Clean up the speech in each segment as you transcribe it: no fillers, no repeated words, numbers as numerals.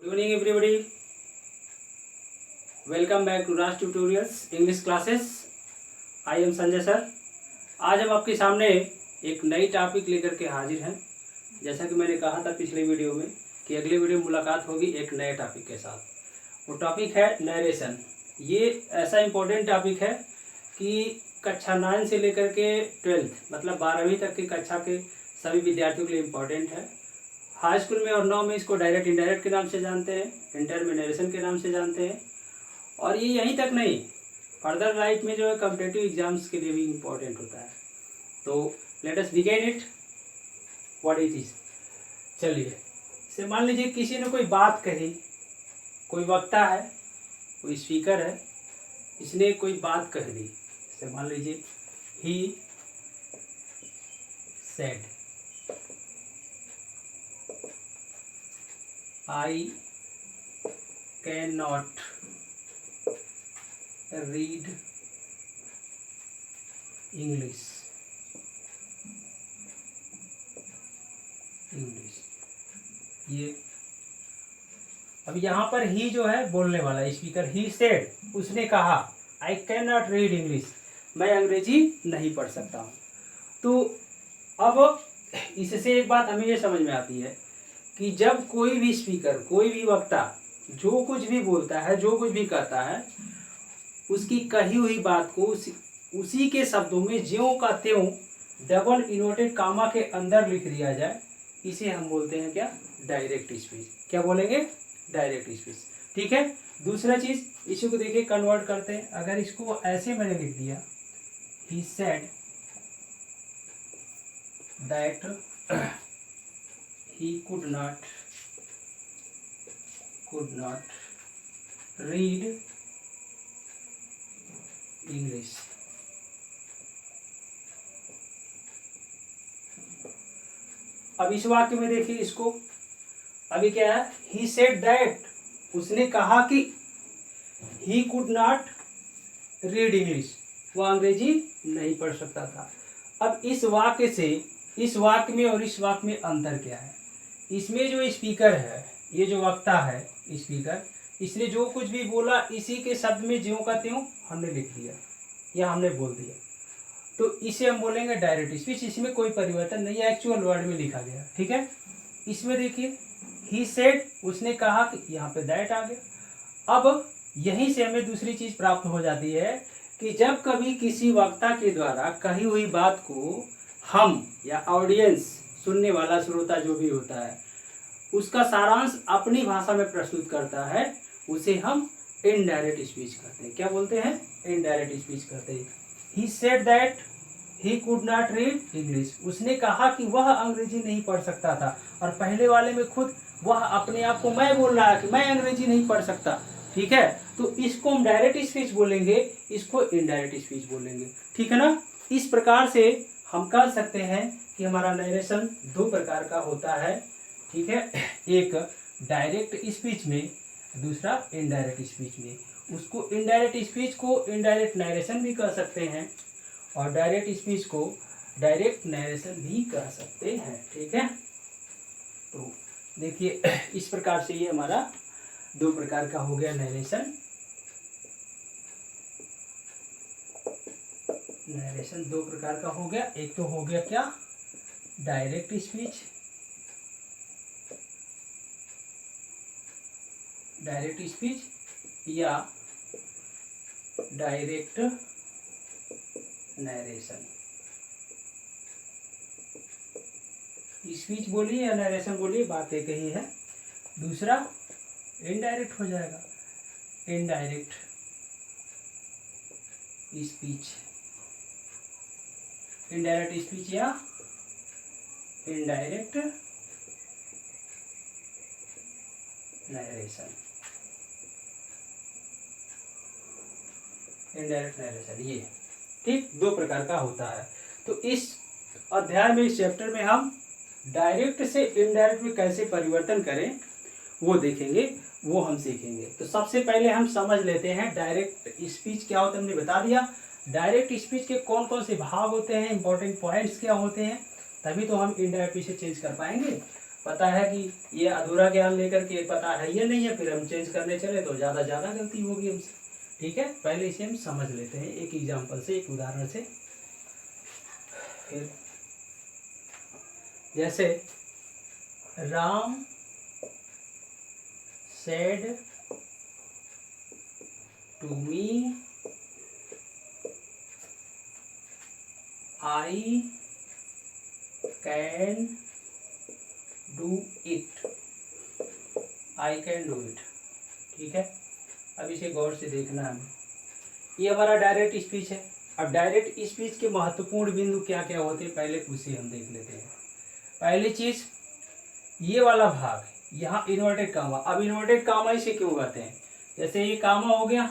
Evening everybody, welcome back to Raj Tutorials English Classes. I am Sanjay sir. आज हम आपके सामने एक नई टॉपिक लेकर के हाजिर हैं. जैसा कि मैंने कहा था पिछले वीडियो में कि अगले वीडियो में मुलाकात होगी एक नए टॉपिक के साथ. वो टॉपिक है नरेशन. ये ऐसा इम्पोर्टेंट टॉपिक है कि कक्षा 9 से लेकर के 12th मतलब 12वीं तक की कक्षा के सभी विद्यार्थियों के लिए इम्पोर्टेंट है. हाई स्कूल में और 9 में इसको डायरेक्ट इनडायरेक्ट के नाम से जानते हैं, इंटर में नरेशन के नाम से जानते हैं. और ये यहीं तक नहीं, फर्दर लाइफ में जो है कॉम्पिटिटिव एग्जाम्स के लिए भी इम्पोर्टेंट होता है. तो let us begin it. What it is. चलिए, इसे मान लीजिए किसी ने कोई बात कही, कोई वक्ता है, कोई स्पीकर है, इसने कोई बात कह दी. इसे मान लीजिए he said I cannot read English. ये अब यहाँ पर ही जो है बोलने वाला स्पीकर, ही सेड, उसने कहा I cannot read English, मैं अंग्रेजी नहीं पढ़ सकता हूँ. तो अब इससे एक बात हमें ये समझ में आती है कि जब कोई भी स्पीकर, कोई भी वक्ता जो कुछ भी बोलता है, जो कुछ भी कहता है, उसकी कही हुई बात को उसी के शब्दों में ज्यों का त्यों डबल इन्वर्टेड कामा के अंदर लिख दिया जाए, इसे हम बोलते हैं क्या? Direct speech. क्या बोलेंगे? Direct speech. ठीक है. दूसरा चीज, इसी को देखिए कन्वर्ट करते हैं. अगर इसको ऐसे मैंने लिख दिया, he said that he could not read English. अब इस वाक्य में देखिए इसको, अभी क्या है? he said that, उसने कहा कि he could not read English, वह अंग्रेजी नहीं पढ़ सकता था. अब इस वाक्य से, इस वाक्य में और इस वाक्य में अंतर क्या है? इसमें जो स्पीकर है, ये जो वक्ता है स्पीकर, इसने जो कुछ भी बोला इसी के शब्द में ज्यों का त्यों हमने लिख दिया या हमने बोल दिया, तो इसे हम बोलेंगे डायरेक्ट स्पीच. इसमें कोई परिवर्तन नहीं है, एक्चुअल वर्ड में लिखा गया. ठीक है. इसमें देखिए ही सेड, उसने कहा कि यहाँ पे दैट आ गया. अब यहीं से हमें दूसरी चीज प्राप्त हो जाती है कि जब कभी किसी वक्ता के द्वारा कही हुई बात को हम या ऑडियंस, सुनने वाला, श्रोता जो भी होता है, उसका सारांश अपनी भाषा में प्रस्तुत करता है, उसे हम इनडायरेक्ट स्पीच कहते हैं. क्या बोलते हैं? इनडायरेक्ट स्पीच कहते हैं. He said that he could not read English, उसने कहा कि वह अंग्रेजी नहीं पढ़ सकता था. और पहले वाले में खुद वह अपने आप को मैं बोल रहा है कि मैं अंग्रेजी नहीं पढ़ सकता. ठीक है. तो इसको हम डायरेक्ट स्पीच बोलेंगे, इसको इनडायरेक्ट स्पीच बोलेंगे. ठीक है ना. इस प्रकार से हम कह सकते हैं कि हमारा नरेशन दो प्रकार का होता है. ठीक है. एक डायरेक्ट स्पीच में, दूसरा इनडायरेक्ट स्पीच में. उसको इनडायरेक्ट स्पीच को इनडायरेक्ट नरेशन भी कह सकते हैं और डायरेक्ट स्पीच को डायरेक्ट नरेशन भी कह सकते हैं. ठीक है. तो देखिए इस प्रकार से ये हमारा दो प्रकार का हो गया नरेशन. नरेशन दो प्रकार का हो गया. एक तो हो गया क्या? डायरेक्ट स्पीच, डायरेक्ट स्पीच या डायरेक्ट नरेशन. स्पीच बोलिए या नरेशन बोलिए, बात एक ही है. दूसरा इनडायरेक्ट हो जाएगा, इनडायरेक्ट स्पीच, इनडायरेक्ट स्पीच या इनडायरेक्ट नरेशन. इनडायरेक्ट नरेशन ये ठीक दो प्रकार का होता है. तो इस अध्याय में, इस चैप्टर में हम डायरेक्ट से इनडायरेक्ट में कैसे परिवर्तन करें वो देखेंगे, वो हम सीखेंगे. तो सबसे पहले हम समझ लेते हैं डायरेक्ट स्पीच क्या होता है. हमने बता दिया डायरेक्ट स्पीच के कौन कौन से भाग होते हैं, इंपॉर्टेंट पॉइंट्स क्या होते हैं, तभी तो हम इनडायरेक्ट से चेंज कर पाएंगे. पता है कि ये अधूरा ज्ञान लेकर के पता है या नहीं है, फिर हम चेंज करने चले तो ज़्यादा गलती होगी हमसे। ठीक है, पहले इसे हम समझ लेते हैं एक एग्जाम्पल से, एक उदाहरण से। फिर जैसे Ram said to me I can do it, I can do it. ठीक है, अब इसे गौर से देखना है हमें। ये हमारा डायरेक्ट स्पीच है। अब डायरेक्ट स्पीच के महत्वपूर्ण बिंदु क्या क्या होते हैं, पहले उसे हम देख लेते हैं। पहली चीज, ये वाला भाग, यहाँ इन्वर्टेड कामा। अब इन्वर्टेड कामा इसे क्यों कहते हैं, जैसे ये कामा हो गया,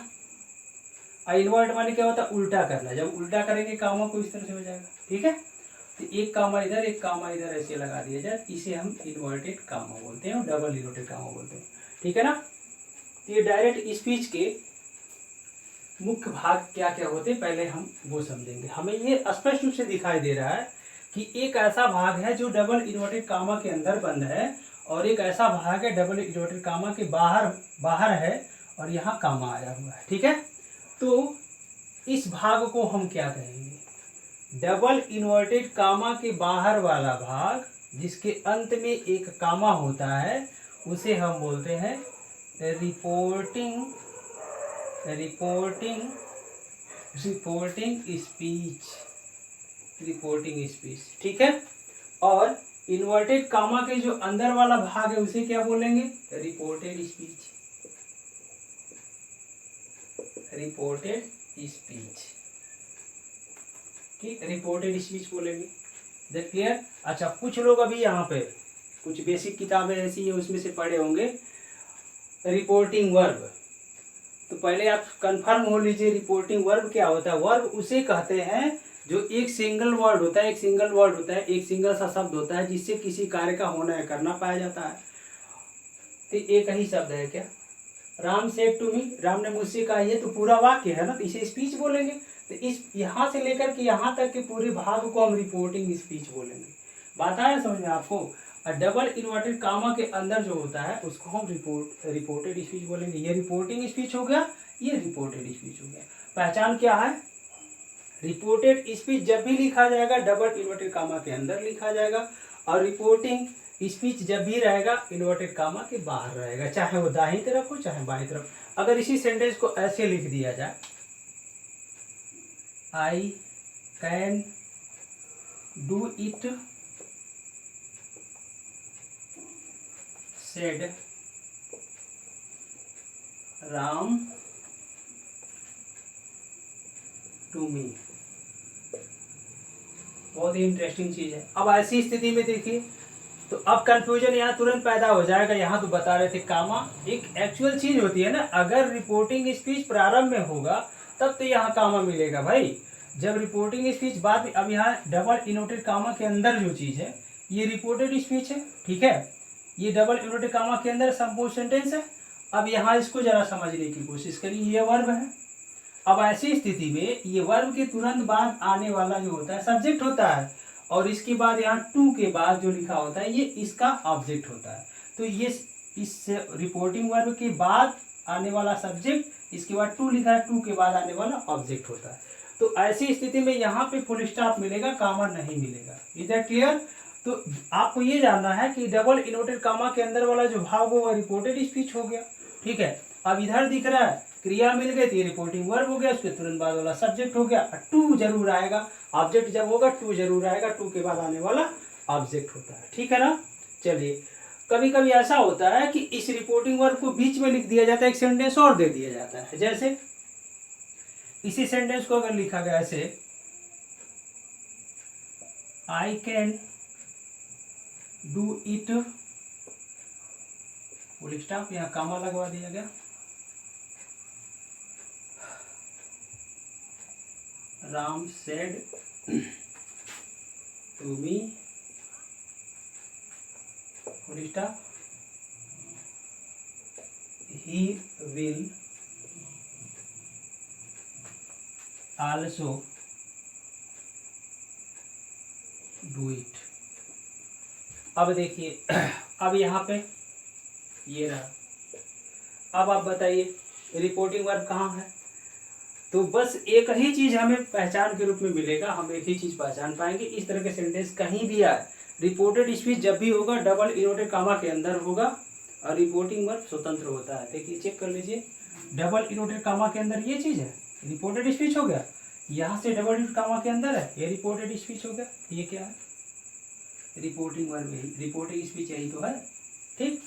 इन्वर्ट माने क्या होता है, उल्टा करना। जब उल्टा करेंगे कामा को इस तरह से हो जाएगा। ठीक है, तो एक कामा इधर, एक कामा इधर, ऐसे लगा दिया जाए, इसे हम इन्वर्टेड कामा बोलते हैं और डबल इन्वर्टेड कामा बोलते हैं। ठीक है ना, तो ये डायरेक्ट स्पीच के मुख्य भाग क्या क्या होते हैं, पहले हम वो समझेंगे। हमें ये स्पष्ट रूप से दिखाई दे रहा है कि एक ऐसा भाग है जो डबल इन्वर्टेड कामा के अंदर बंद है, और एक ऐसा भाग है डबल इन्वर्टेड कामा के बाहर है, और यहाँ कामा आया हुआ है। ठीक है, तो इस भाग को हम क्या कहेंगे, डबल इन्वर्टेड कामा के बाहर वाला भाग जिसके अंत में एक कामा होता है, उसे हम बोलते हैं रिपोर्टिंग स्पीच। ठीक है, और इन्वर्टेड कामा के जो अंदर वाला भाग है उसे क्या बोलेंगे, रिपोर्टेड स्पीच। ठीक, रिपोर्टेड स्पीच बोलेंगे। That clear. अच्छा, कुछ लोग अभी यहाँ पे कुछ बेसिक किताबें ऐसी है उसमें से पढ़े होंगे रिपोर्टिंग वर्ब। तो पहले आप कंफर्म हो लीजिए, रिपोर्टिंग वर्ब क्या होता है। वर्ब उसे कहते हैं जो एक सिंगल वर्ड होता है, एक सिंगल सा शब्द होता है जिससे किसी कार्य का होना या करना पाया जाता है। तो एक ही शब्द है क्या, Ram said to me, Ram ने मुझसे कहा, ये तो पूरा वाक्य है ना, तो इसे स्पीच बोलेंगे। तो इस यहाँ से लेकर के यहाँ तक के पूरे भाग को हम रिपोर्टिंग स्पीच बोलेंगे। बात आया समझ में आपको। और डबल इन्वर्टेड कामा के अंदर जो होता है उसको हम रिपोर्टेड स्पीच बोलेंगे। ये रिपोर्टिंग स्पीच हो गया, ये रिपोर्टेड स्पीच हो गया। पहचान क्या है, रिपोर्टेड स्पीच जब भी लिखा जाएगा डबल इन्वर्टेड कामा के अंदर लिखा जाएगा, और रिपोर्टिंग स्पीच जब भी रहेगा इन्वर्टेड कामा के बाहर रहेगा, चाहे वो दाहिनी तरफ हो चाहे बाईं तरफ। अगर इसी सेंटेंस को ऐसे लिख दिया जाए, I can do it said Ram to me, बहुत ही इंटरेस्टिंग चीज है। अब ऐसी स्थिति में देखिए, तो अब कंफ्यूजन यहाँ तुरंत पैदा हो जाएगा। यहाँ तो बता रहे थे कामा एक एक्चुअल चीज होती है ना, अगर रिपोर्टिंग स्पीच प्रारंभ में होगा तब तो यहाँ कामा मिलेगा भाई। जब रिपोर्टिंग स्पीच बाद में, अब यहाँ डबल इनवर्टेड कामा के अंदर जो चीज है ये रिपोर्टेड स्पीच है। ठीक है, ये डबल इनवर्टेड कामा के अंदर संपूर्ण सेंटेंस है। अब यहाँ इसको जरा समझने की कोशिश करिए, ये वर्ब है। अब ऐसी स्थिति में ये वर्ब के तुरंत बाद आने वाला जो होता है सब्जेक्ट होता है, और इसके बाद यहाँ टू के बाद जो लिखा होता है ये इसका ऑब्जेक्ट होता है। तो ये इस रिपोर्टिंग वर्ब के बाद आने वाला सब्जेक्ट, इसके बाद टू लिखा है, टू के बाद आने वाला ऑब्जेक्ट होता है। तो ऐसी स्थिति में यहाँ पे फुल स्टॉप मिलेगा, कामा नहीं मिलेगा। Is that clear. तो आपको ये जानना है कि डबल इनवर्टेड कामा के अंदर वाला जो भाग होगा रिपोर्टेड स्पीच हो गया। ठीक है, अब इधर दिख रहा है क्रिया मिल गई तो ये रिपोर्टिंग वर्ब हो गया, उसके तुरंत बाद वाला सब्जेक्ट हो गया, टू जरूर आएगा। ऑब्जेक्ट जब होगा टू जरूर आएगा, टू के बाद आने वाला ऑब्जेक्ट होता है। ठीक है ना। चलिए, कभी कभी ऐसा होता है कि इस रिपोर्टिंग वर्ब को बीच में लिख दिया जाता है, एक सेंटेंस और दे दिया जाता है। जैसे इसी सेंटेंस को अगर लिखा गया ऐसे, I can do it, full stop, यहाँ कामा लगवा दिया गया, Ram said to me, full stop, he will also do it. अब देखिए अब यहाँ पे ये रहा। अब आप बताइए रिपोर्टिंग वर्ब कहाँ है? तो बस एक ही चीज हमें पहचान के रूप में मिलेगा, हम एक ही चीज पहचान पाएंगे। इस तरह के सेंटेंस कहीं भी आए, रिपोर्टेड स्पीच जब भी होगा डबल इनवर्टेड कामा के अंदर होगा और रिपोर्टिंग वर्ब स्वतंत्र होता है। देखिए चेक कर लीजिए, डबल इनवर्टेड कामा के अंदर ये चीज है, रिपोर्टेड स्पीच हो गया, यहाँ से डबल इनवर्टेड कामा के अंदर है, ये रिपोर्टेड स्पीच हो गया। ये क्या है? रिपोर्टिंग वर्ब, रिपोर्टिंग स्पीच यही तो है। ठीक,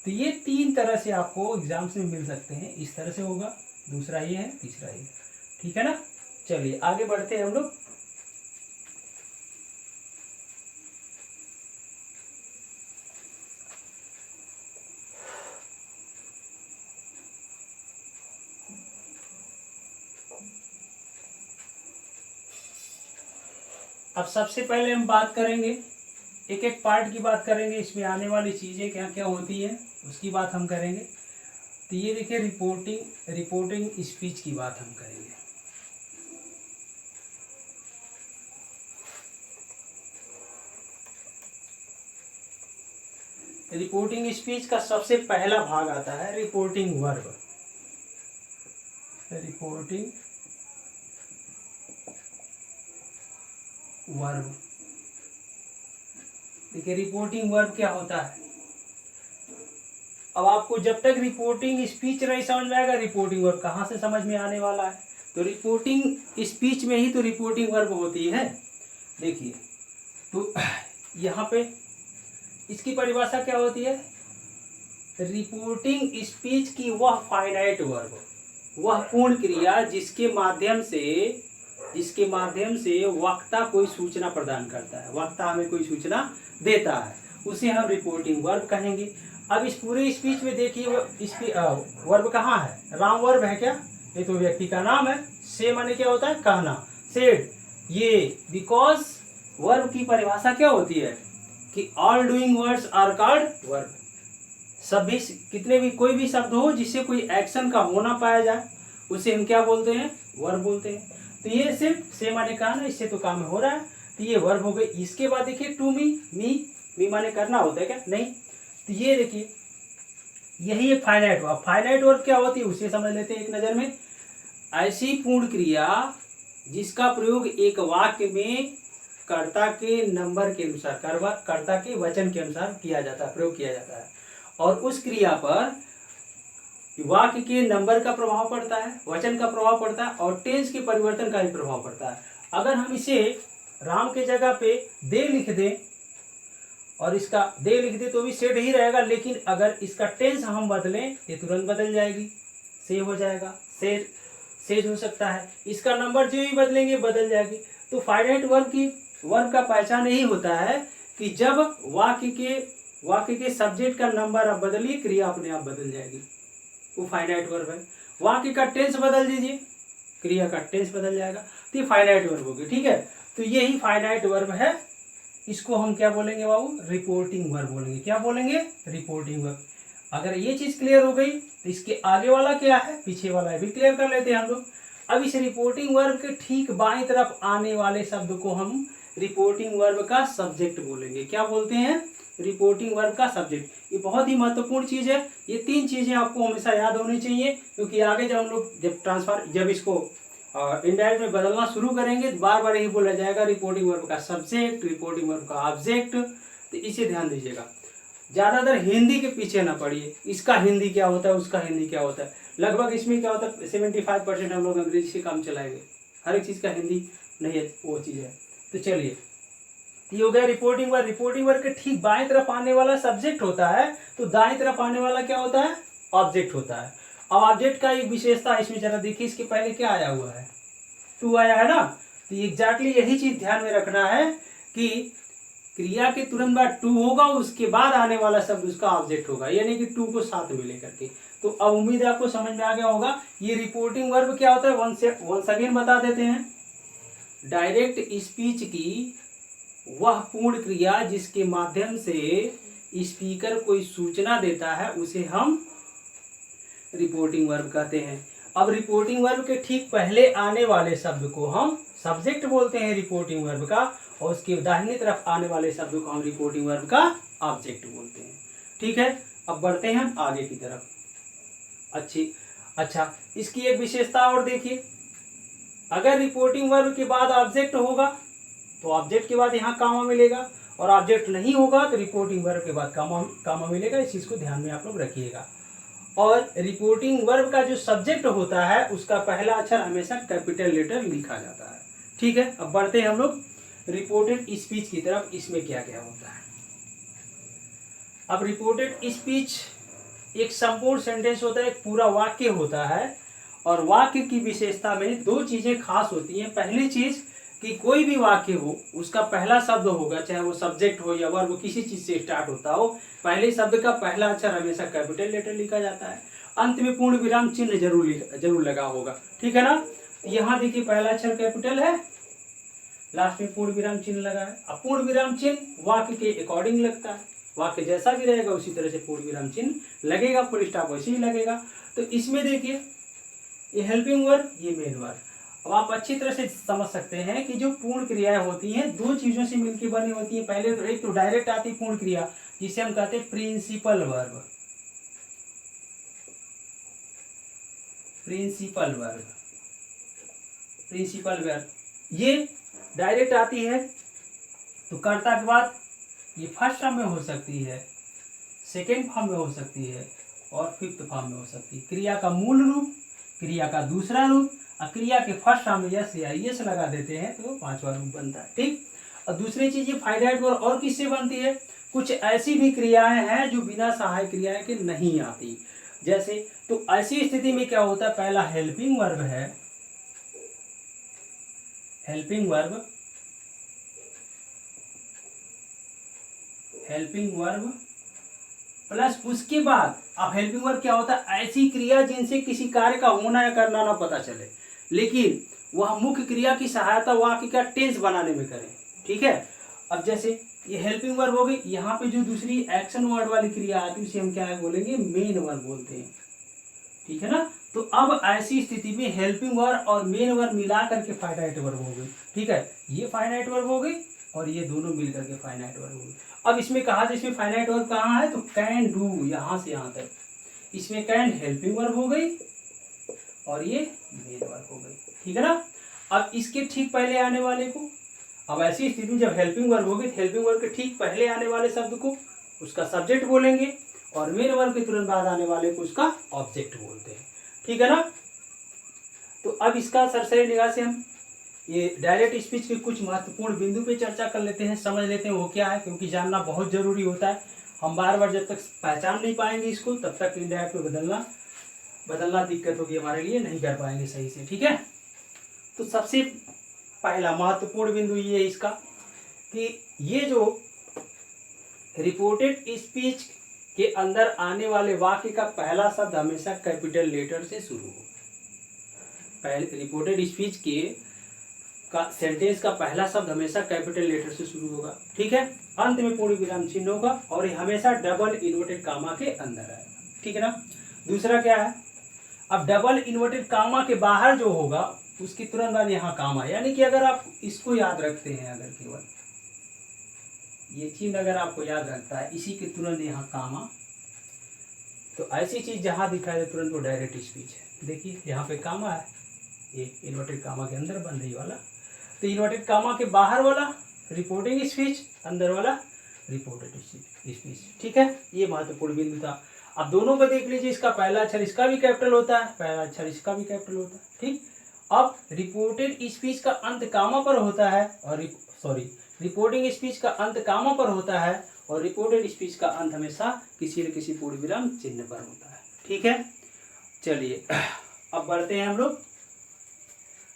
तो ये तीन तरह से आपको एग्जाम्स में मिल सकते हैं। इस तरह से होगा, दूसरा ये है, तीसरा ये, ठीक है ना। चलिए आगे बढ़ते हैं हम लोग। अब सबसे पहले हम बात करेंगे, एक एक पार्ट की बात करेंगे, इसमें आने वाली चीजें क्या क्या होती है उसकी बात हम करेंगे। तो ये देखिए रिपोर्टिंग स्पीच की बात हम करेंगे। रिपोर्टिंग स्पीच का सबसे पहला भाग आता है रिपोर्टिंग वर्ब। रिपोर्टिंग वर्ब, देखिए रिपोर्टिंग वर्ब क्या होता है। अब आपको जब तक रिपोर्टिंग स्पीच नहीं समझ में आएगा, रिपोर्टिंग वर्ब कहाँ से समझ में आने वाला है। तो रिपोर्टिंग स्पीच में ही तो रिपोर्टिंग वर्ब होती है। देखिए तो यहाँ पे इसकी परिभाषा क्या होती है? रिपोर्टिंग स्पीच की वह फाइनाइट वर्ब, वह पूर्ण क्रिया जिसके माध्यम से वक्ता कोई सूचना प्रदान करता है, वक्ता हमें कोई सूचना देता है, उसे हम रिपोर्टिंग वर्ब कहेंगे। अब इस पूरे स्पीच में देखिए वर्ब कहाँ है? राम वर्ब है क्या? ये तो व्यक्ति का नाम है। से माने क्या होता है? कहना, सेड। ये बिकॉज वर्ब की परिभाषा क्या होती है कि all doing words are called verb. सभी कितने भी कोई भी शब्द हो जिससे कोई एक्शन का होना पाया जाए उसे हम क्या बोलते हैं? वर्ब बोलते हैं। तो ये सिर्फ से माने कहा ना, इससे तो काम हो रहा है, तो ये वर्ब हो गई। इसके बाद देखिए टू मी माने करना होता है क्या? नहीं। तो ये देखिए यही एक फाइनाइट वर्ब। फाइनाइट वर्ब क्या होती है उसे समझ लेते हैं एक नजर में। ऐसी पूर्ण क्रिया जिसका प्रयोग एक वाक्य में कर्ता के नंबर के अनुसार, कर्ता के वचन के अनुसार किया जाता है, प्रयोग किया जाता है, और उस क्रिया पर वाक्य के नंबर का प्रभाव पड़ता है, वचन का प्रभाव पड़ता है, और टेंस के परिवर्तन का भी प्रभाव पड़ता है। अगर हम इसे राम के जगह पे दे लिख दें और इसका दे लिख दे तो भी सेड ही रहेगा, लेकिन अगर इसका टेंस हम बदलें ये तुरंत बदल जाएगी, से हो जाएगा, सेज हो सकता है। इसका नंबर जो भी बदलेंगे बदल जाएगी। तो फाइनाइट वर्ब का पहचान यही होता है कि जब वाक्य के सब्जेक्ट का नंबर आप बदलिए, क्रिया अपने आप बदल जाएगी, वो फाइनाइट वर्ब है। वाक्य का टेंस बदल दीजिए, क्रिया का टेंस बदल जाएगा, तो ये फाइनाइट वर्ब होगी। ठीक है, तो यही फाइनाइट वर्ब है। इसको हम क्या बोलेंगे बाबू? रिपोर्टिंग वर्ब बोलेंगे। क्या बोलेंगे? Reporting verb. अगर ये चीज क्लियर हो गई तो इसके आगे वाला क्या है, पीछे वाला है भी क्लियर कर लेते हैं हम लोग। अब इस रिपोर्टिंग वर्ब के ठीक बाईं तरफ आने वाले शब्द को हम रिपोर्टिंग वर्ब का सब्जेक्ट बोलेंगे। क्या बोलते हैं? रिपोर्टिंग वर्ब का सब्जेक्ट। ये बहुत ही महत्वपूर्ण चीज है। ये तीन चीजें आपको हमेशा याद होनी चाहिए, क्योंकि आगे जब हम लोग जब इसको इंडायरेक्ट में बदलना शुरू करेंगे तो बार बार यही बोला जाएगा रिपोर्टिंग वर्ब का सब्जेक्ट, रिपोर्टिंग वर्ब का ऑब्जेक्ट। तो इसे ध्यान दीजिएगा, ज्यादातर हिंदी के पीछे ना पड़िए, इसका हिंदी क्या होता है, उसका हिंदी क्या होता है। लगभग इसमें क्या होता है 75% हम लोग अंग्रेजी से काम चलाएंगे, हर एक चीज का हिंदी नहीं है, वो चीज है। तो चलिए, ये हो गया रिपोर्टिंग वर्ब। रिपोर्टिंग वर्ब के ठीक बाएं तरफ आने वाला सब्जेक्ट होता है, तो दाएं तरफ आने वाला क्या होता है? ऑब्जेक्ट होता है। अब ऑब्जेक्ट का एक विशेषता इसमें जरा देखिए, इसके पहले क्या आया हुआ है? टू आया है ना। तो एग्जैक्टली यही चीज ध्यान में रखना है कि क्रिया के तुरंत बाद टू होगा, उसके बाद आने वाला शब्द उसका ऑब्जेक्ट होगा, यानी कि टू को साथ में लेकर के। तो अब उम्मीद है आपको समझ में आ गया होगा ये रिपोर्टिंग वर्ब क्या होता है। वंस अगेन बता देते हैं। डायरेक्ट स्पीच की वह पूर्ण क्रिया जिसके माध्यम से स्पीकर कोई सूचना देता है उसे हम रिपोर्टिंग वर्ब कहते हैं। अब रिपोर्टिंग वर्ब के ठीक पहले आने वाले शब्द को हम सब्जेक्ट बोलते हैं रिपोर्टिंग वर्ब का, और उसके दाहिनी तरफ आने वाले शब्द को हम रिपोर्टिंग वर्ब का ऑब्जेक्ट बोलते हैं। ठीक है, अब बढ़ते हैं हम आगे की तरफ। अच्छा, इसकी एक विशेषता और देखिए, अगर रिपोर्टिंग वर्ब के बाद ऑब्जेक्ट होगा तो ऑब्जेक्ट के बाद यहाँ कामा मिलेगा, और ऑब्जेक्ट नहीं होगा तो रिपोर्टिंग वर्ब के बाद कामा मिलेगा। इस चीज को ध्यान में आप लोग रखिएगा। और रिपोर्टिंग वर्ब का जो सब्जेक्ट होता है उसका पहला अक्षर हमेशा कैपिटल लेटर लिखा जाता है। ठीक है, अब बढ़ते हैं हम लोग रिपोर्टेड स्पीच की तरफ। इसमें क्या क्या होता है। अब रिपोर्टेड स्पीच एक संपूर्ण सेंटेंस होता है, एक पूरा वाक्य होता है, और वाक्य की विशेषता में दो चीजें खास होती हैं। पहली चीज कि कोई भी वाक्य हो उसका पहला शब्द होगा, चाहे वो सब्जेक्ट हो या वर्ब, किसी चीज से स्टार्ट होता हो, पहले शब्द का पहला अक्षर हमेशा कैपिटल लेटर लिखा जाता है। अंत में पूर्ण विराम चिन्ह जरूर लगा होगा। ठीक है ना, यहाँ देखिए पहला अक्षर कैपिटल है, लास्ट में पूर्ण विराम चिन्ह लगा है। अब पूर्ण विराम चिन्ह वाक्य के अकॉर्डिंग लगता है, वाक्य जैसा भी रहेगा उसी तरह से पूर्ण विराम चिन्ह लगेगा, फुल स्टॉप वैसे ही लगेगा। तो इसमें देखिए ये हेल्पिंग वर्ब, ये मेन वर्ब। अब आप अच्छी तरह से समझ सकते हैं कि जो पूर्ण क्रियाएं होती हैं दो चीजों से मिलकर बनी होती हैं। पहले तो एक तो डायरेक्ट आती है पूर्ण क्रिया, जिसे हम कहते हैं principal verb. Principal verb, principal verb ये डायरेक्ट आती है, तो कर्ता के बाद ये फर्स्ट फॉर्म में हो सकती है, सेकेंड फॉर्म में हो सकती है, और फिफ्थ फॉर्म में हो सकती है। क्रिया का मूल रूप, क्रिया का दूसरा रूप, और क्रिया के फर्स्ट फॉर्म में यस या यस लगा देते हैं तो पांचवा रूप बनता है। ठीक, और दूसरी चीज ये फाइनाइट वर्ब और किससे बनती है, कुछ ऐसी भी क्रियाएं हैं जो बिना सहायक क्रियाएं के नहीं आती। जैसे, तो ऐसी स्थिति में क्या होता है, पहला हेल्पिंग वर्ब है, helping verb, helping verb plus उसके बाद, अब हेल्पिंग वर्ब क्या होता है, ऐसी क्रिया जिनसे किसी कार्य का होना या करना ना पता चले, लेकिन वह मुख्य क्रिया की सहायता वाक्य का टेंस बनाने में करें। ठीक है, अब जैसे ये हेल्पिंग वर्ब हो गई, यहाँ पे जो दूसरी एक्शन वर्ड वाली क्रिया आती है उसे हम क्या बोलेंगे, मेन वर्ब बोलते हैं। ठीक है ना, तो अब ऐसी स्थिति में हेल्पिंग वर्ब और मेन वर्ब मिला करके फाइनाइट वर्ब हो गई। ठीक है, ये फाइनाइट वर्ब हो गई और ये दोनों मिलकर के फाइनाइट वर्ब हो गई। अब इसमें कहा जाए इसमें फाइनाइट वर्ब कहाँ है, तो कैन डू, यहाँ से यहाँ तक। इसमें कैन हेल्पिंग वर्ब हो गई और ये मेन वर्ब हो गई। ठीक है ना, अब इसके ठीक पहले आने वाले को, अब ऐसी स्थिति में जब हेल्पिंग वर्ब होगी तो हेल्पिंग वर्ब के ठीक पहले आने वाले शब्द को उसका सब्जेक्ट बोलेंगे, और मेन वर्ब के तुरंत बाद आने वाले को उसका ऑब्जेक्ट बोलते हैं। ठीक है ना, तो अब इसका सरसरी निगाह से हम ये डायरेक्ट स्पीच के कुछ महत्वपूर्ण बिंदु पे चर्चा कर लेते हैं, समझ लेते हैं वो क्या है, क्योंकि जानना बहुत जरूरी होता है। हम बार बार जब तक पहचान नहीं पाएंगे इसको तब तक इनडायरेक्ट में बदलना दिक्कत होगी हमारे लिए, नहीं कर पाएंगे सही से। ठीक है, तो सबसे पहला महत्वपूर्ण बिंदु ये है इसका कि ये जो रिपोर्टेड स्पीच के अंदर आने वाले वाक्य का पहला शब्द हमेशा कैपिटल लेटर से शुरू हो। पहले रिपोर्टेड स्पीच के का सेंटेंस का पहला शब्द हमेशा कैपिटल लेटर से शुरू होगा। ठीक है, अंत में पूर्ण विराम चिन्ह होगा और ये हमेशा डबल इन्वर्टेड कामा के अंदर आएगा। ठीक है ना, दूसरा क्या है, अब डबल इन्वर्टेड कामा के बाहर जो होगा उसकी तुरंत बाद यहाँ कामा, यानी कि अगर आप इसको याद रखते हैं, अगर केवल ये चिन्ह अगर आपको याद रखता है, इसी के तुरंत यहाँ कामा, तो ऐसी चीज जहां दिखाई दे तुरंत वो डायरेक्ट स्पीच है। देखिए यहाँ पे कामा है, ये इन्वर्टेड कामा के अंदर बन रही वाला, तो इन्वर्टेड कामा के बाहर वाला रिपोर्टिंग स्पीच, अंदर वाला रिपोर्टेड स्पीच। ठीक है, ये महत्वपूर्ण बिंदु था। अब दोनों को देख लीजिए, इसका पहला अक्षर इसका भी कैपिटल होता है, पहला अक्षर इसका भी कैपिटल होता है। ठीक, अब रिपोर्टेड स्पीच का अंत कामा पर होता है, और रिपोर्टिंग स्पीच का अंत कामा पर होता है, और रिपोर्टेड स्पीच का अंत हमेशा किसी न किसी पूर्ण विराम चिन्ह पर होता है। ठीक है, चलिए अब बढ़ते हैं हम लोग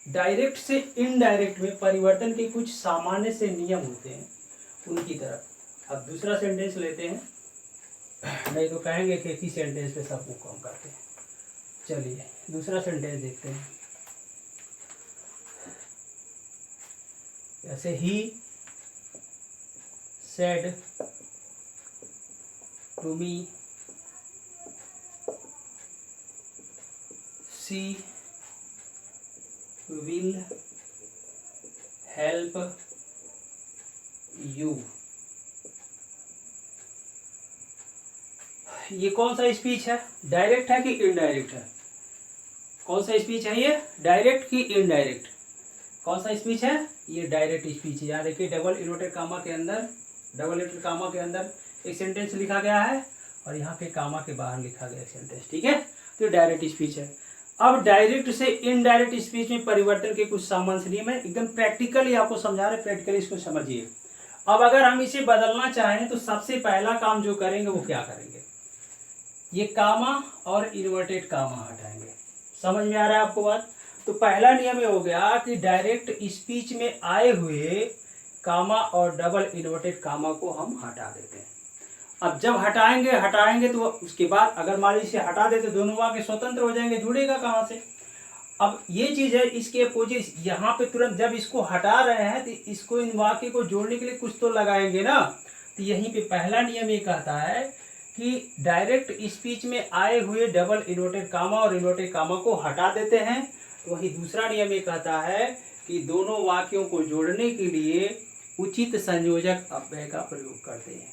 डायरेक्ट से इनडायरेक्ट में परिवर्तन के कुछ सामान्य से नियम होते हैं उनकी तरफ। अब दूसरा सेंटेंस लेते हैं, नहीं तो कहेंगे कि एक ही सेंटेंस पे सबको कम करते हैं। चलिए दूसरा सेंटेंस देखते हैं। जैसे he said to me she will help you। ये कौन सा स्पीच है, डायरेक्ट है कि इनडायरेक्ट है? कौन सा स्पीच है ये, डायरेक्ट कि इनडायरेक्ट? कौन सा स्पीच है ये, डायरेक्ट स्पीच है। यहाँ देखिए डबल इन्वर्टेड कामा के अंदर, डबल इन्वर्टेड कामा के अंदर एक सेंटेंस लिखा गया है और यहाँ पे कामा के बाहर लिखा गया सेंटेंस, ठीक है। तो डायरेक्ट स्पीच है। अब डायरेक्ट से इनडायरेक्ट स्पीच में परिवर्तन के कुछ सामान्य नियम है, एकदम प्रैक्टिकली आपको समझा रहे, प्रैक्टिकली इसको समझिए। अब अगर हम इसे बदलना चाहें तो सबसे पहला काम जो करेंगे वो क्या करेंगे, ये कामा और इन्वर्टेड कामा हटाएंगे। समझ में आ रहा है आपको बात? तो पहला नियम ये हो गया कि डायरेक्ट स्पीच में आए हुए कामा और डबल इन्वर्टेड कामा को हम हटा देते हैं। अब जब हटाएंगे तो उसके बाद अगर मान लीजिए हटा देते, दोनों वाक्य स्वतंत्र हो जाएंगे, जुड़ेगा कहाँ से? अब ये चीज है, इसके अपोजिट यहाँ पे तुरंत जब इसको हटा रहे हैं तो इसको, इन वाक्य को जोड़ने के लिए कुछ तो लगाएंगे ना। तो यहीं पे पहला नियम ये कहता है कि डायरेक्ट स्पीच में आए हुए डबल इन्वर्टेड कामा और इन्वर्टेड कामा को हटा देते हैं। तो वही दूसरा नियम ये कहता है कि दोनों वाक्यों को जोड़ने के लिए उचित संयोजक अव्यय का प्रयोग करते हैं,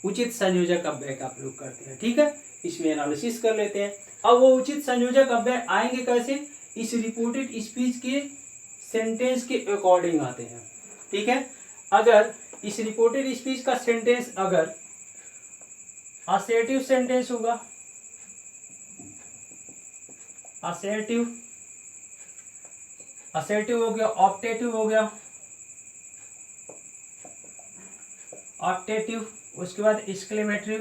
उचित संयोजक अव्यय का प्रयोग करते हैं, ठीक है। इसमें एनालिसिस कर लेते हैं। अब वो उचित संयोजक अव्यय आएंगे कैसे, इस रिपोर्टेड स्पीच के सेंटेंस के अकॉर्डिंग आते हैं, ठीक है। अगर इस रिपोर्टेड स्पीच का सेंटेंस अगर असर्टिव सेंटेंस होगा, असर्टिव हो गया, ऑप्टेटिव हो गया, ऑप्टेटिव, उसके बाद एक्सक्लेमेटरी,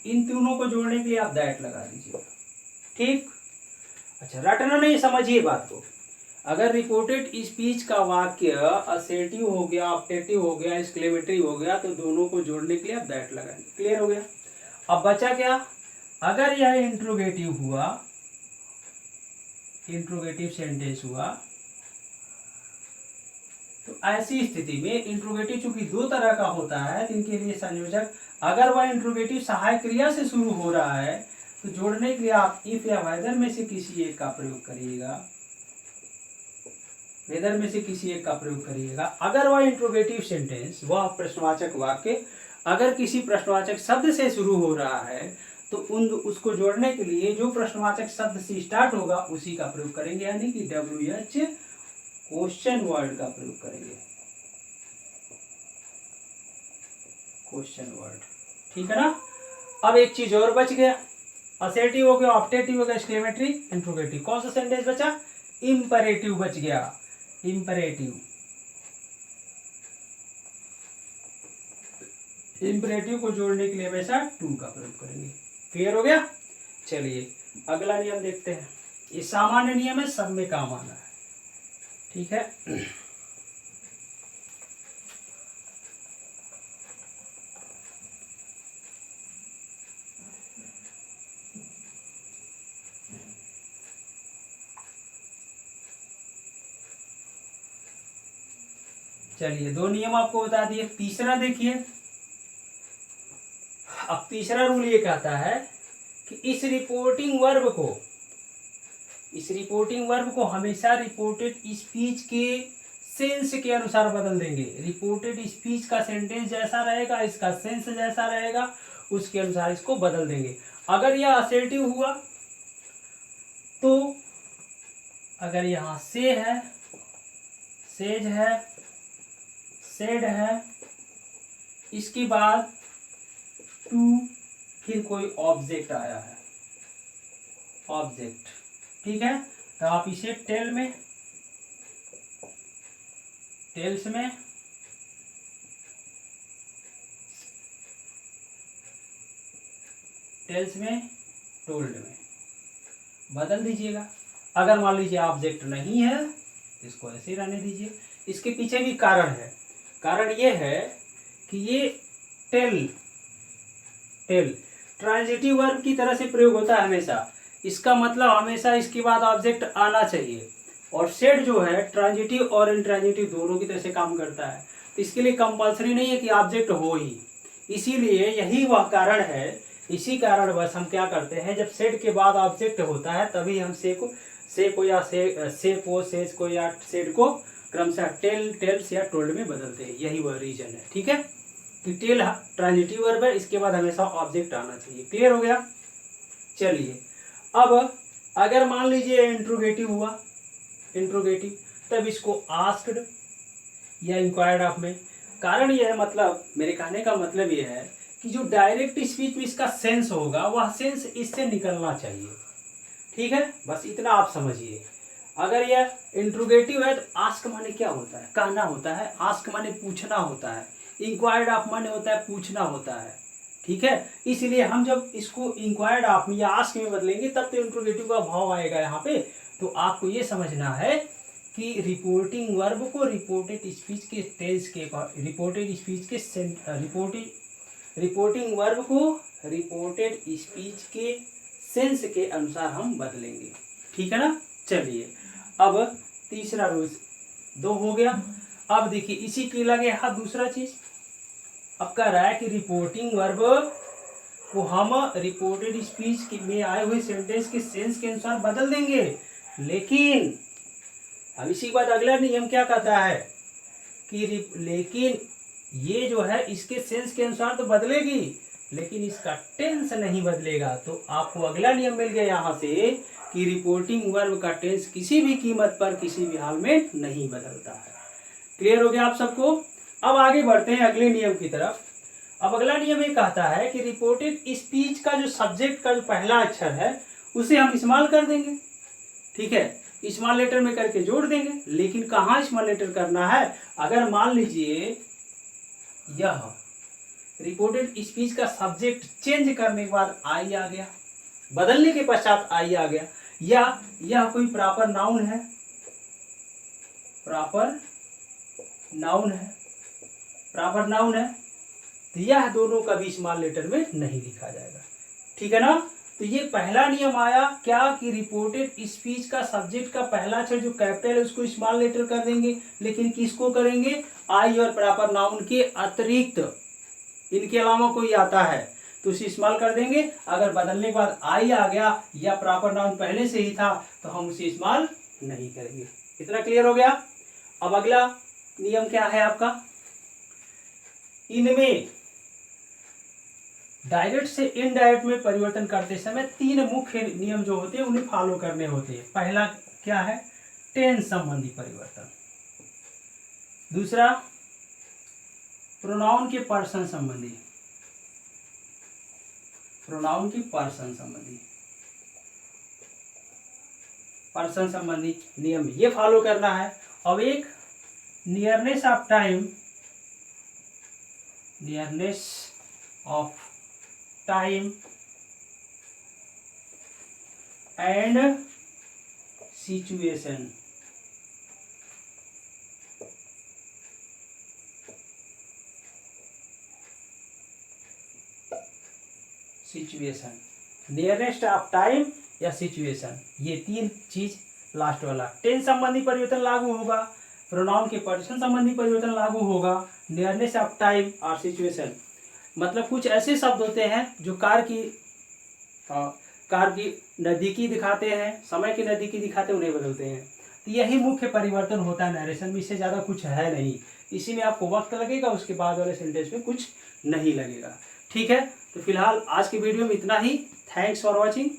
इन तीनों को जोड़ने के लिए आप दैट लगा दीजिए, ठीक। अच्छा, रटना नहीं, समझिए बात को। अगर रिपोर्टेड स्पीच का वाक्य असर्टिव हो गया, ऑप्टेटिव हो गया, एक्सक्लेमेटरी हो गया, तो दोनों को जोड़ने के लिए आप दैट लगाएंगे। क्लियर हो गया? अब बचा क्या, अगर यह इंट्रोगेटिव हुआ, इंट्रोगेटिव सेंटेंस हुआ, तो ऐसी स्थिति में इंट्रोगेटिव चूंकि दो तरह का होता है, तो इनके लिए संयोजक, अगर वह इंट्रोगेटिव सहायक क्रिया से शुरू हो रहा है तो जोड़ने के लिए आप इफ या वेदर में से किसी एक का प्रयोग करिएगा, वेदर में से किसी एक का प्रयोग करिएगा। अगर वह इंट्रोगेटिव सेंटेंस, वह प्रश्नवाचक वाक्य अगर किसी प्रश्नवाचक शब्द से शुरू हो रहा है तो उसको जोड़ने के लिए जो प्रश्नवाचक शब्द से स्टार्ट होगा उसी का प्रयोग करेंगे, यानी कि WH क्वेश्चन वर्ड का प्रयोग करेंगे, क्वेश्चन वर्ड, ठीक है ना। अब एक चीज और बच गया, असर्टिव हो गया, ऑप्टेटिव हो गया, एक्सक्लेमेटरी, इंट्रोगेटिव। कौन सा सेंटेंस बचा, इंपरेटिव बच गया, इंपरेटिव। इंपरेटिव को जोड़ने के लिए हमेशा टू का प्रयोग करेंगे। क्लियर हो गया? चलिए अगला नियम देखते हैं। ये सामान्य नियम है, सब में काम आना है, ठीक है। चलिए दो नियम आपको बता दिए, तीसरा देखिए। अब तीसरा रूल ये कहता है कि इस रिपोर्टिंग वर्ब को हमेशा रिपोर्टेड स्पीच के सेंस के अनुसार बदल देंगे। रिपोर्टेड स्पीच का सेंटेंस जैसा रहेगा, इसका सेंस जैसा रहेगा, उसके अनुसार इसको बदल देंगे। अगर यह असर्टिव हुआ तो अगर यहां से है, सेज है, सेड है, इसके बाद टू, फिर कोई ऑब्जेक्ट आया है, ऑब्जेक्ट, ठीक है। तो आप इसे टेल्स में टोल्ड में बदल दीजिएगा। अगर मान लीजिए ऑब्जेक्ट नहीं है, इसको ऐसे रहने दीजिए। इसके पीछे भी कारण है। कारण ये है कि ये टेल ट्रांजिटिव वर्ब की तरह से प्रयोग होता है हमेशा। इसका मतलब हमेशा इसके बाद ऑब्जेक्ट आना चाहिए। और सेड जो है ट्रांजिटिव और इंट्रांजिटिव दोनों की तरह से काम करता है, तो इसके लिए कंपलसरी नहीं है कि ऑब्जेक्ट हो ही। इसीलिए यही वह कारण है, इसी कारण बस हम क्या करते हैं, जब सेड के बाद ऑब्जेक्ट होता है तभी हम से को या सेज को या सेड को क्रमशः टेल, टेल्स या टोल्ड में बदलते हैं, यही वह रीजन है। ठीक है, कि टेल ट्रांजिटिव वर्ब है, इसके बाद हमेशा ऑब्जेक्ट आना चाहिए। क्लियर हो गया। चलिए अब अगर मान लीजिए इंट्रोगेटिव हुआ, इंट्रोगेटिव, तब इसको आस्क्ड या इंक्वायर्ड ऑफ में। कारण यह है, मतलब मेरे कहने का मतलब यह है कि जो डायरेक्ट स्पीच में इसका सेंस होगा वह सेंस इससे निकलना चाहिए। ठीक है, बस इतना आप समझिए। अगर यह इंट्रोगेटिव है तो आस्क माने क्या होता है, कहना होता है। आस्क माने पूछना होता है। इंक्वायर्ड ऑफ माने होता है पूछना होता है। ठीक है, इसलिए हम जब इसको इंक्वायर्ड ऑफ में या आस्क में बदलेंगे तब तो इंट्रोगेटिव का भाव आएगा यहाँ पे। तो आपको ये समझना है कि रिपोर्टिंग वर्ब को रिपोर्टेड स्पीच के टेंस के, रिपोर्टेड स्पीच के रिपोर्टिंग वर्ब को रिपोर्टेड स्पीच के सेंस के अनुसार हम बदलेंगे। ठीक है ना। चलिए अब तीसरा रूल 2 हो गया। अब देखिए इसी के लगे हाथ दूसरा चीज। अब कह रहा है कि रिपोर्टिंग वर्ब को हम रिपोर्टेड स्पीच में आए हुए सेंटेंस के सेंस के अनुसार बदल देंगे, लेकिन अब इसी के बाद अगला नियम क्या कहता है कि लेकिन ये जो है इसके सेंस के अनुसार तो बदलेगी, लेकिन इसका टेंस नहीं बदलेगा। तो आपको अगला नियम मिल गया यहाँ से कि रिपोर्टिंग वर्ब का टेंस किसी भी कीमत पर किसी भी हाल में नहीं बदलता है। क्लियर हो गया आप सबको। अब आगे बढ़ते हैं अगले नियम की तरफ। अब अगला नियम ये कहता है कि रिपोर्टेड स्पीच का जो सब्जेक्ट का जो पहला अक्षर है उसे हम इस्तेमाल कर देंगे। ठीक है, स्मॉल लेटर में करके जोड़ देंगे, लेकिन कहाँ स्मॉल लेटर करना है। अगर मान लीजिए यह रिपोर्टेड स्पीच का सब्जेक्ट चेंज करने के बाद आई आ गया, बदलने के पश्चात आई आ गया, या यह कोई प्रॉपर नाउन है, प्रॉपर नाउन है, प्रॉपर नाउन है, तो यह दोनों कभी स्मॉल लेटर में नहीं लिखा जाएगा। ठीक है ना। तो ये पहला नियम आया क्या कि रिपोर्टेड स्पीच का सब्जेक्ट का पहला अक्षर जो कैपिटल है उसको स्मॉल लेटर कर देंगे, लेकिन किसको करेंगे, आई और प्रॉपर नाउन के अतिरिक्त, इनके अलावा कोई आता है तो उसे स्मॉल कर देंगे। अगर बदलने के बाद आई आ गया या प्रॉपर नाउन पहले से ही था तो हम उसे स्मॉल नहीं करेंगे। इतना क्लियर हो गया। अब अगला नियम क्या है आपका, इनमें डायरेक्ट से इनडायरेक्ट में परिवर्तन करते समय 3 मुख्य नियम जो होते हैं उन्हें फॉलो करने होते हैं। पहला क्या है, टेंस संबंधी परिवर्तन। दूसरा प्रोनाउन के पर्सन संबंधी, प्रोनाउन की पर्सन संबंधी, पर्सन संबंधी नियम ये फॉलो करना है। अब एक nearness of time, nearness of time and situation, situation, nearest of time या सिचुएशन, ये 3 चीज लास्ट वाला। टेंस संबंधी परिवर्तन लागू होगा, प्रोनाउन के पर्सन संबंधी परिवर्तन लागू होगा, नियरनेस ऑफ टाइम और सिचुएशन। मतलब कुछ ऐसे शब्द होते हैं जो कार की नज़दीकी दिखाते हैं, समय की नज़दीकी दिखाते हैं, उन्हें बदलते हैं। तो यही मुख्य परिवर्तन होता है नरेशन में, इससे ज़्यादा कुछ है नहीं। इसी में आपको वक्त लगेगा, उसके बाद वाले सेंटेंस में कुछ नहीं लगेगा। ठीक है, तो फिलहाल आज की वीडियो में इतना ही। Thanks for watching.